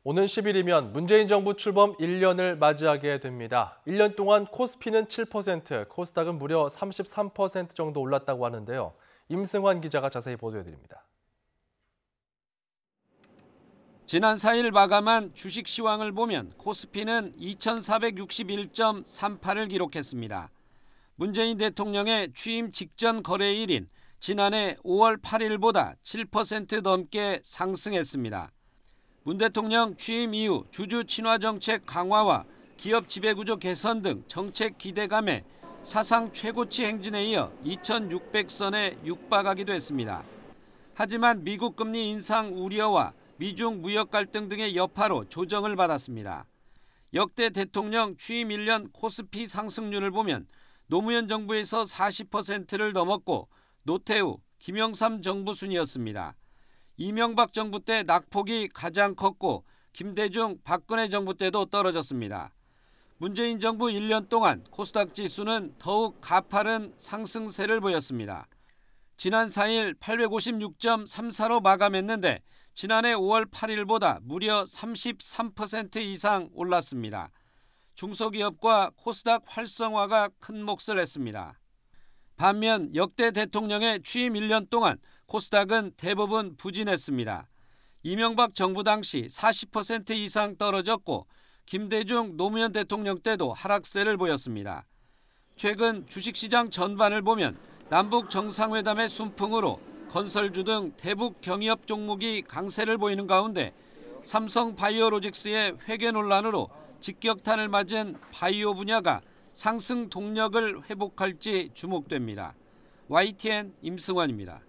오는 10일이면 문재인 정부 출범 1년을 맞이하게 됩니다. 1년 동안 코스피는 7%, 코스닥은 무려 33% 정도 올랐다고 하는데요. 임승환 기자가 자세히 보도해드립니다. 지난 4일 마감한 주식 시황을 보면 코스피는 2461.38을 기록했습니다. 문재인 대통령의 취임 직전 거래일인 지난해 5월 8일보다 7% 넘게 상승했습니다. 문 대통령 취임 이후 주주 친화 정책 강화와 기업 지배구조 개선 등 정책 기대감에 사상 최고치 행진에 이어 2600선에 육박하기도 했습니다. 하지만 미국 금리 인상 우려와 미중 무역 갈등 등의 여파로 조정을 받았습니다. 역대 대통령 취임 1년 코스피 상승률을 보면 노무현 정부에서 40%를 넘었고 노태우, 김영삼 정부 순이었습니다. 이명박 정부 때 낙폭이 가장 컸고 김대중, 박근혜 정부 때도 떨어졌습니다. 문재인 정부 1년 동안 코스닥 지수는 더욱 가파른 상승세를 보였습니다. 지난 4일 856.34로 마감했는데 지난해 5월 8일보다 무려 33% 이상 올랐습니다. 중소기업과 코스닥 활성화가 큰 몫을 했습니다. 반면 역대 대통령의 취임 1년 동안 코스닥은 대부분 부진했습니다. 이명박 정부 당시 40% 이상 떨어졌고 김대중 노무현 대통령 때도 하락세를 보였습니다. 최근 주식시장 전반을 보면 남북 정상회담의 순풍으로 건설주 등 대북 경협 종목이 강세를 보이는 가운데 삼성 바이오로직스의 회계 논란으로 직격탄을 맞은 바이오 분야가 상승 동력을 회복할지 주목됩니다. YTN 임승환입니다.